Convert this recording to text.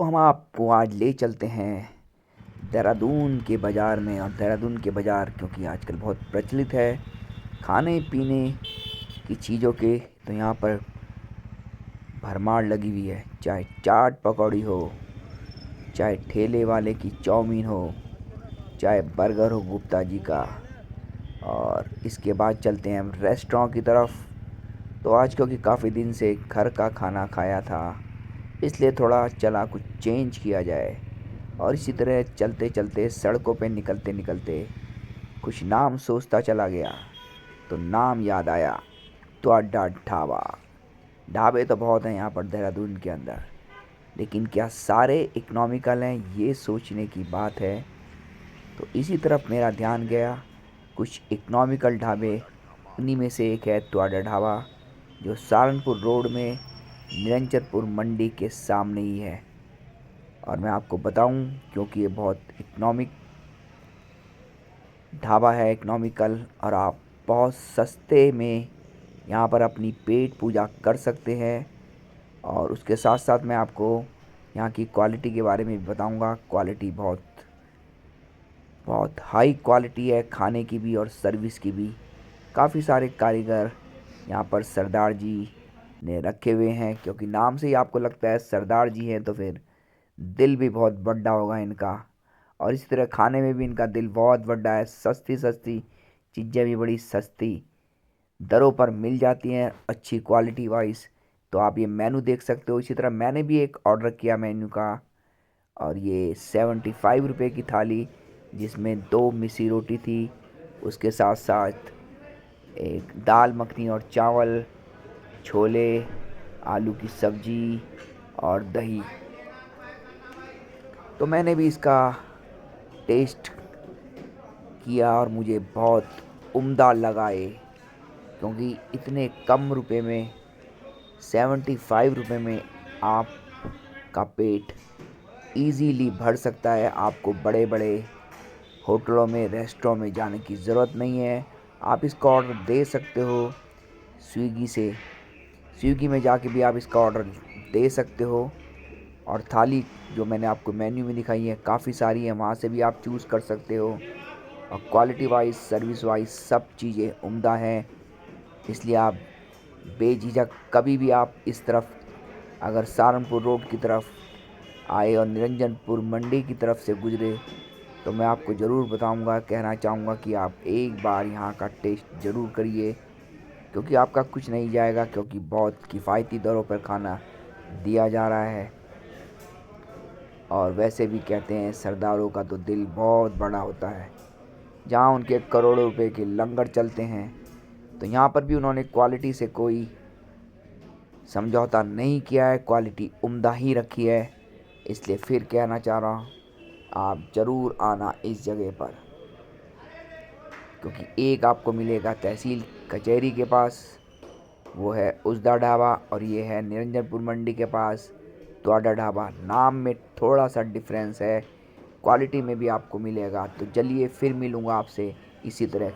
तो हम आपको आज ले चलते हैं देहरादून के बाज़ार में। और देहरादून के बाज़ार क्योंकि आजकल बहुत प्रचलित है खाने पीने की चीज़ों के, तो यहाँ पर भरमार लगी हुई है। चाहे चाट पकौड़ी हो, चाहे ठेले वाले की चाउमीन हो, चाहे बर्गर हो गुप्ता जी का। और इसके बाद चलते हैं हम रेस्टोरेंट की तरफ। तो आज क्योंकि काफ़ी दिन से घर का खाना खाया था, इसलिए थोड़ा चला कुछ चेंज किया जाए। और इसी तरह चलते चलते सड़कों पे निकलते निकलते कुछ नाम सोचता चला गया, तो नाम याद आया त्वाडा ढाबा। ढाबे तो बहुत हैं यहाँ पर देहरादून के अंदर, लेकिन क्या सारे इकोनॉमिकल हैं, ये सोचने की बात है। तो इसी तरफ मेरा ध्यान गया। कुछ इकोनॉमिकल ढाबे, उन्हीं में से एक है त्वाडा ढाबा, जो सहारनपुर रोड में निरंजनपुर मंडी के सामने ही है। और मैं आपको बताऊं, क्योंकि ये बहुत इकोनॉमिक ढाबा है, इकोनॉमिकल, और आप बहुत सस्ते में यहाँ पर अपनी पेट पूजा कर सकते हैं। और उसके साथ साथ मैं आपको यहाँ की क्वालिटी के बारे में भी बताऊँगा। क्वालिटी बहुत बहुत हाई क्वालिटी है, खाने की भी और सर्विस की भी। काफ़ी सारे कारीगर यहाँ पर सरदार जी ने रखे हुए हैं, क्योंकि नाम से ही आपको लगता है सरदार जी हैं, तो फिर दिल भी बहुत बड़ा होगा इनका। और इसी तरह खाने में भी इनका दिल बहुत बड़ा है। सस्ती सस्ती चीज़ें भी बड़ी सस्ती दरों पर मिल जाती हैं, अच्छी क्वालिटी वाइज। तो आप ये मेनू देख सकते हो। इसी तरह मैंने भी एक ऑर्डर किया मेन्यू का, और ये 75 रुपये की थाली, जिसमें 2 मिसी रोटी थी, उसके साथ साथ एक दाल मखनी और चावल, छोले, आलू की सब्जी और दही। तो मैंने भी इसका टेस्ट किया और मुझे बहुत उम्दा लगा ये, क्योंकि इतने कम रुपए में, 75 रुपये में आपका पेट इजीली भर सकता है। आपको बड़े बड़े होटलों में, रेस्टोरों में जाने की ज़रूरत नहीं है। आप इसका ऑर्डर दे सकते हो स्विगी से। स्विगी में जाके भी आप इसका ऑर्डर दे सकते हो। और थाली जो मैंने आपको मेन्यू में दिखाई है, काफ़ी सारी है, वहाँ से भी आप चूज़ कर सकते हो। और क्वालिटी वाइज, सर्विस वाइज सब चीज़ें उम्दा हैं। इसलिए आप बेझिझक कभी भी आप इस तरफ अगर सहारनपुर रोड की तरफ आए और निरंजनपुर मंडी की तरफ से गुजरे, तो मैं आपको ज़रूर बताऊंगा, कहना चाहूँगा कि आप एक बार यहाँ का टेस्ट ज़रूर करिए, क्योंकि आपका कुछ नहीं जाएगा, क्योंकि बहुत किफ़ायती दरों पर खाना दिया जा रहा है। और वैसे भी कहते हैं सरदारों का तो दिल बहुत बड़ा होता है। जहाँ उनके करोड़ों रुपए के लंगर चलते हैं, तो यहाँ पर भी उन्होंने क्वालिटी से कोई समझौता नहीं किया है, क्वालिटी उम्दा ही रखी है। इसलिए फिर कहना चाह रहा हूँ, आप ज़रूर आना इस जगह पर, क्योंकि एक आपको मिलेगा तहसील कचहरी के पास, वो है उजदा ढाबा, और ये है निरंजनपुर मंडी के पास त्वाडा ढाबा। नाम में थोड़ा सा डिफरेंस है, क्वालिटी में भी आपको मिलेगा। तो चलिए फिर मिलूँगा आपसे इसी तरह